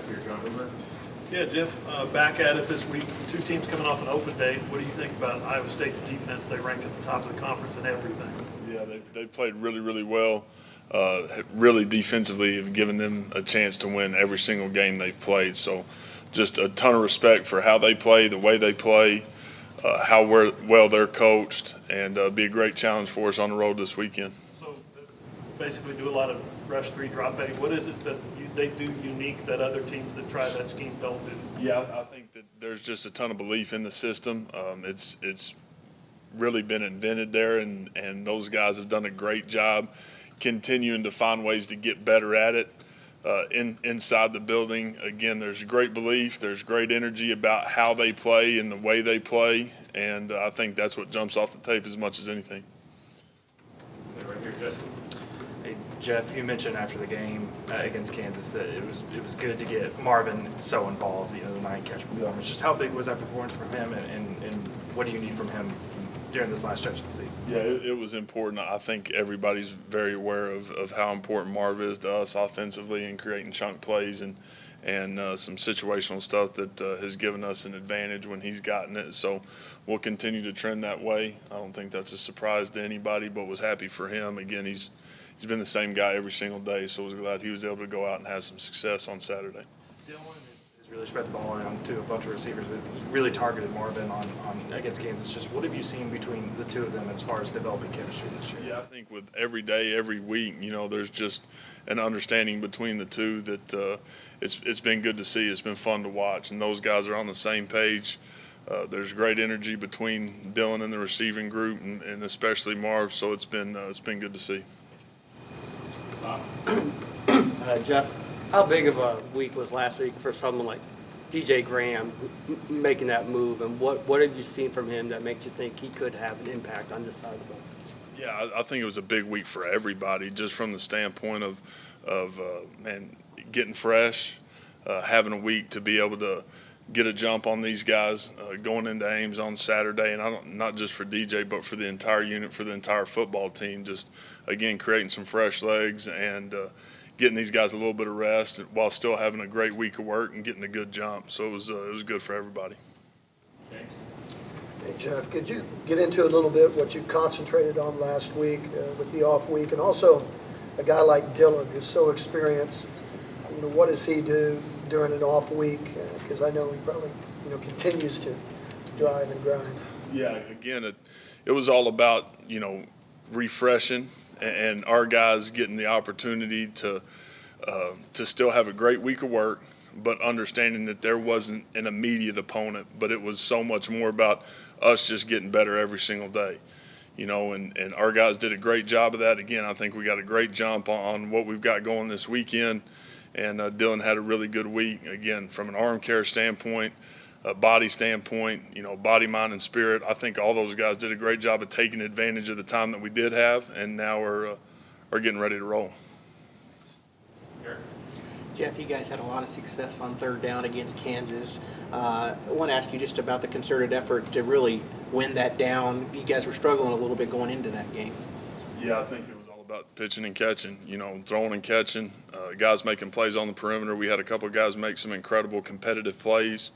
Here, John Hoover. Yeah, Jeff, back at it this week. Two teams coming off an open day. What do you think about Iowa State's defense? They rank at the top of the conference and everything. Yeah, they've played really, really well. Really defensively have given them a chance to win every single game they've played. So just a ton of respect for how they play, the way they play, how well they're coached, and be a great challenge for us on the road this weekend. So basically do a lot of rush three, drop eight. What is it that they do unique that other teams that try that scheme don't do? Yeah, I think that there's just a ton of belief in the system. It's really been invented there, and those guys have done a great job continuing to find ways to get better at it inside the building. Again, there's great belief, there's great energy about how they play and the way they play, and I think that's what jumps off the tape as much as anything. Okay, right here, Jesse. Hey, Jeff, you mentioned after the game against Kansas that it was good to get Marvin so involved, the 9-catch performance. Just how big was that performance from him, and what do you need from him during this last stretch of the season? Yeah, it was important. I think everybody's very aware of how important Marv is to us offensively in creating chunk plays and some situational stuff that has given us an advantage when he's gotten it. So we'll continue to trend that way. I don't think that's a surprise to anybody, but was happy for him. Again, he's been the same guy every single day, so I was glad he was able to go out and have some success on Saturday. Dylan has really spread the ball around to a bunch of receivers, but really targeted Marvin on against Kansas. Just what have you seen between the two of them as far as developing chemistry this year? Yeah, I think with every day, every week, there's just an understanding between the two that it's been good to see. It's been fun to watch, and those guys are on the same page. There's great energy between Dylan and the receiving group, and especially Marv. So it's been good to see. Jeff, how big of a week was last week for someone like DJ Graham making that move, and what have you seen from him that makes you think he could have an impact on this side of the ball? Yeah, I think it was a big week for everybody, just from the standpoint of getting fresh, having a week to be able to get a jump on these guys going into Ames on Saturday, and not just for DJ, but for the entire unit, for the entire football team. Just again creating some fresh legs and getting these guys a little bit of rest while still having a great week of work and getting a good jump. So it was good for everybody. James. Hey, Jeff, could you get into a little bit what you concentrated on last week with the off week, and also a guy like Dylan who's so experienced? What does he do during an off week? Because I know he probably continues to drive and grind. Yeah, again, it was all about refreshing and our guys getting the opportunity to still have a great week of work, but understanding that there wasn't an immediate opponent, but it was so much more about us just getting better every single day. And our guys did a great job of that. Again, I think we got a great jump on what we've got going this weekend, and Dylan had a really good week, again, from an arm care standpoint, a body standpoint, body, mind, and spirit. I think all those guys did a great job of taking advantage of the time that we did have, and now are getting ready to roll. Jeff, you guys had a lot of success on third down against Kansas. I want to ask you just about the concerted effort to really win that down. You guys were struggling a little bit going into that game. Yeah, I think it was all about pitching and catching, throwing and catching, guys making plays on the perimeter. We had a couple of guys make some incredible competitive plays,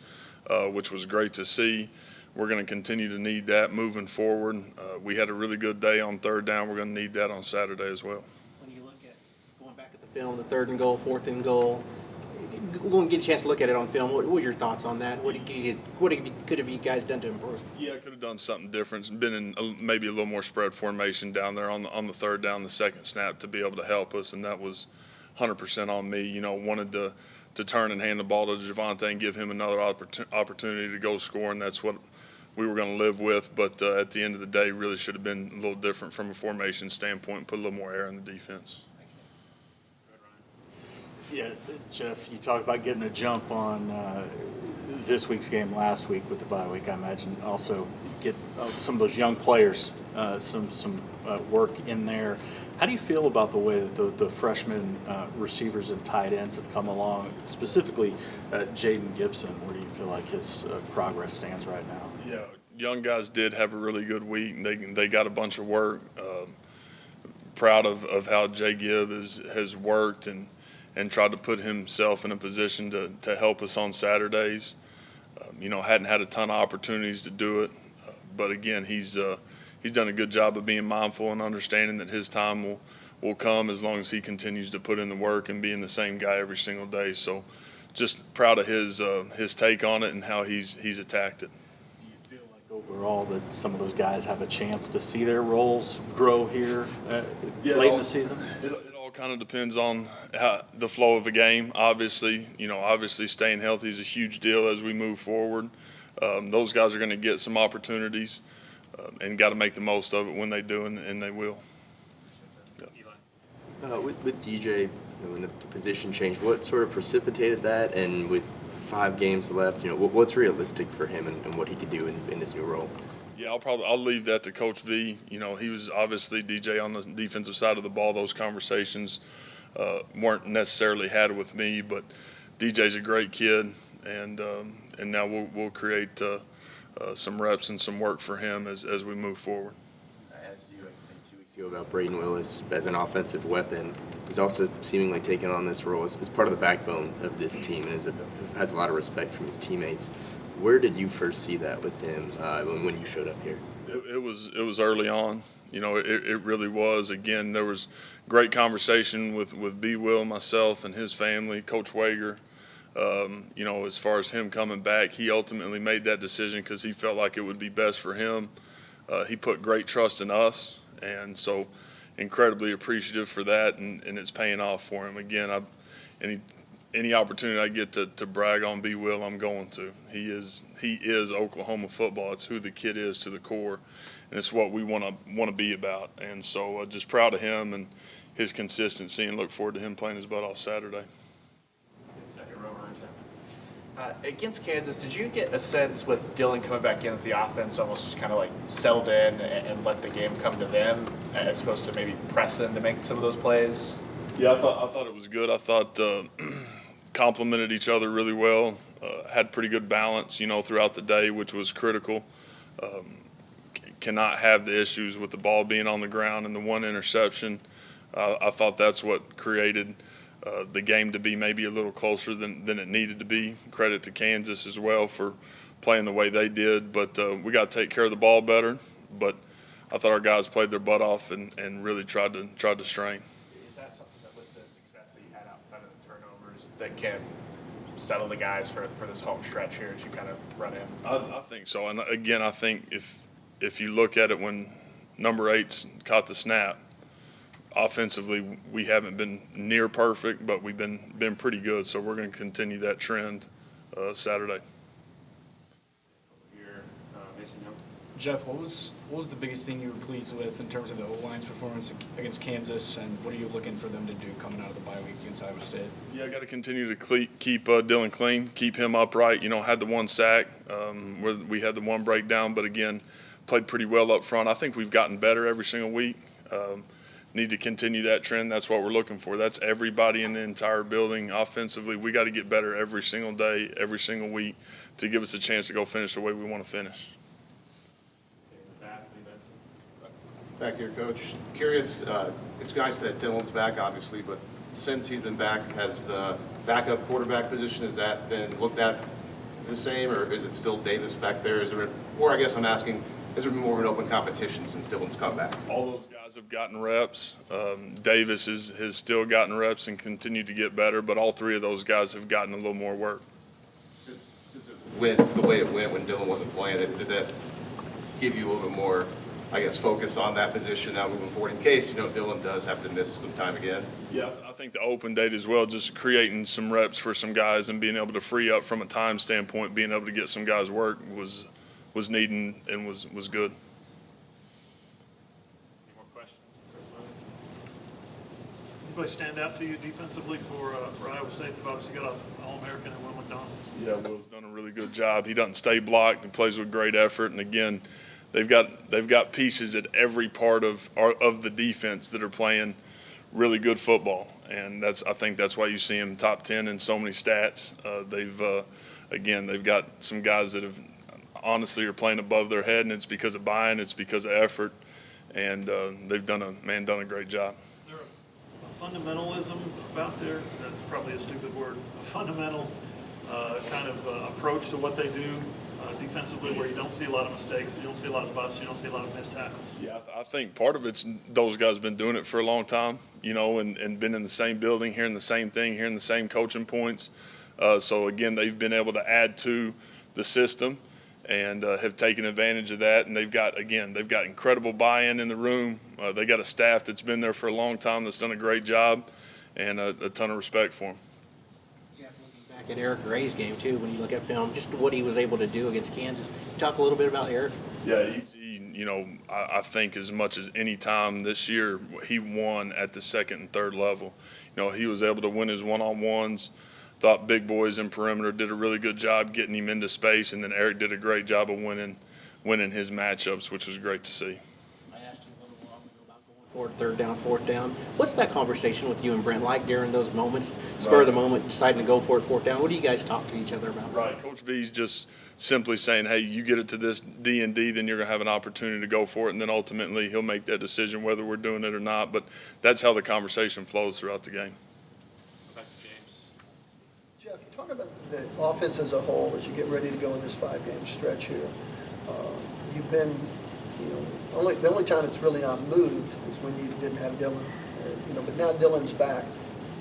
which was great to see. We're going to continue to need that moving forward. We had a really good day on third down. We're going to need that on Saturday as well. When you look at going back at the film, the 3rd and goal, 4th and goal, we'll get a chance to look at it on film. What were your thoughts on that? What could have you guys done to improve? Yeah, could have done something different. Been in maybe a little more spread formation down there on the third down, the second snap to be able to help us, and that was 100% on me. Wanted to turn and hand the ball to Javonte and give him another opportunity to go score, and that's what we were going to live with. But at the end of the day, really should have been a little different from a formation standpoint, put a little more air in the defense. Yeah, Jeff, you talked about getting a jump on this week's game last week with the bye week. I imagine also get some of those young players some work in there. How do you feel about the way that the freshman receivers and tight ends have come along, specifically Jaden Gibson? Where do you feel like his progress stands right now? Yeah, young guys did have a really good week. They got a bunch of work. Proud of how Jay Gibb has worked and and tried to put himself in a position to help us on Saturdays. Hadn't had a ton of opportunities to do it, but again, he's done a good job of being mindful and understanding that his time will come as long as he continues to put in the work and being the same guy every single day. So just proud of his take on it and how he's attacked it. Do you feel like overall that some of those guys have a chance to see their roles grow here late in the season? It all kind of depends on the flow of the game. Obviously staying healthy is a huge deal as we move forward. Those guys are going to get some opportunities and got to make the most of it when they do, and they will. Eli. With DJ, when the position change, what sort of precipitated that? And with 5 games left, what's realistic for him and what he could do in his new role? Yeah, I'll leave that to Coach V. He was obviously DJ on the defensive side of the ball. Those conversations weren't necessarily had with me, but DJ's a great kid, and now we'll create some reps and some work for him as we move forward. I asked you, I think 2 weeks ago, about Braden Willis as an offensive weapon. He's also seemingly taken on this role as part of the backbone of this team and has a lot of respect from his teammates. Where did you first see that with him when you showed up here? It was early on. It really was. Again, there was great conversation with B. Will, myself, and his family, Coach Wager. As far as him coming back, he ultimately made that decision because he felt like it would be best for him. He put great trust in us, and so incredibly appreciative for that, and it's paying off for him. Again, any opportunity I get to brag on B. Will, I'm going to. He is Oklahoma football. It's who the kid is to the core, and it's what we want to be about. And so just proud of him and his consistency, and look forward to him playing his butt off Saturday. Second row, Ryan Chapman. Against Kansas, did you get a sense with Dylan coming back in that the offense almost just kind of like settled in and let the game come to them as opposed to maybe press them to make some of those plays? Yeah, I thought it was good. I thought complemented each other really well. Had pretty good balance, throughout the day, which was critical. Cannot have the issues with the ball being on the ground and the one interception. I thought that's what created the game to be maybe a little closer than it needed to be. Credit to Kansas as well for playing the way they did. But we got to take care of the ball better. But I thought our guys played their butt off and really tried to strain. Is that something that with the success that you had outside of the turnovers that can settle the guys for this home stretch here as you kind of run in? I think so. And again, I think if you look at it when number 8's caught the snap, offensively we haven't been near perfect, but we've been pretty good. So we're going to continue that trend Saturday. Here, Mason Young. Jeff, what was the biggest thing you were pleased with in terms of the O-line's performance against Kansas, and what are you looking for them to do coming out of the bye week against Iowa State? Yeah, I got to continue to keep Dylan clean, keep him upright. Had the one sack where we had the one breakdown, but again, played pretty well up front. I think we've gotten better every single week. Need to continue that trend. That's what we're looking for. That's everybody in the entire building. Offensively, we got to get better every single day, every single week to give us a chance to go finish the way we want to finish. Back here, Coach. Curious, it's nice that Dylan's back, obviously, but since he's been back, has the backup quarterback position, has that been looked at the same, or is it still Davis back there? Or I guess I'm asking, has there been more of an open competition since Dylan's come back? All those guys have gotten reps. Davis has still gotten reps and continued to get better, but all 3 of those guys have gotten a little more work. Since it went the way it went when Dylan wasn't playing, did that give you a little bit more, I guess, focus on that position now moving forward in case, Dylan does have to miss some time again? Yeah, I think the open date as well, just creating some reps for some guys and being able to free up from a time standpoint, being able to get some guys work was needed and was good. Any more questions? Anybody stand out to you defensively for Iowa State? They've obviously got an All-American and Will McDonald. Yeah, Will's done a really good job. He doesn't stay blocked. He plays with great effort, and again, they've got pieces at every part of the defense that are playing really good football, and I think that's why you see them top 10 in so many stats. They've got some guys that have honestly are playing above their head, and it's because of buy-in, it's because of effort, and they've done a great job. Is there a fundamentalism about their, that's probably a stupid word, a fundamental kind of approach to what they do defensively, where you don't see a lot of mistakes, you don't see a lot of busts, you don't see a lot of missed tackles? Yeah, I think part of it's those guys been doing it for a long time, you know, and been in the same building, hearing the same thing, hearing the same coaching points. So again, they've been able to add to the system and have taken advantage of that. And they've got incredible buy-in in the room. They got a staff that's been there for a long time that's done a great job, and a ton of respect for them. Jeff, looking back at Eric Gray's game too, when you look at film, just what he was able to do against Kansas. Talk a little bit about Eric. Yeah, you know, I think as much as any time this year, he won at the second and third level. You know, he was able to win his one-on-ones. Thought big boys in perimeter did a really good job getting him into space, and then Eric did a great job of winning his matchups, which was great to see. I asked you a little while ago about going forward, third down, fourth down. What's that conversation with you and Brent like during those moments, spur of the moment, deciding to go for it, fourth down? What do you guys talk to each other about? Right, Coach V's just simply saying, hey, you get it to this D&D, then you're going to have an opportunity to go for it, and then ultimately he'll make that decision whether we're doing it or not. But that's how the conversation flows throughout the game. Back to James. Jeff, talk about the offense as a whole as you get ready to go in this 5-game stretch here. You've been, you know, the only time it's really not moved is when you didn't have Dylan. But now Dylan's back.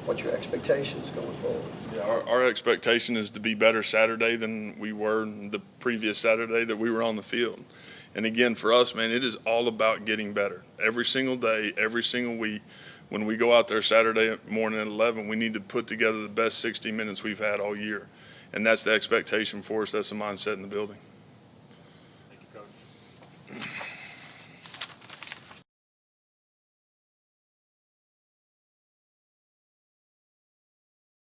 What's your expectations going forward? Yeah, our expectation is to be better Saturday than we were the previous Saturday that we were on the field. And again, for us, man, it is all about getting better. Every single day, every single week, when we go out there Saturday morning at 11, we need to put together the best 60 minutes we've had all year. And that's the expectation for us. That's the mindset in the building.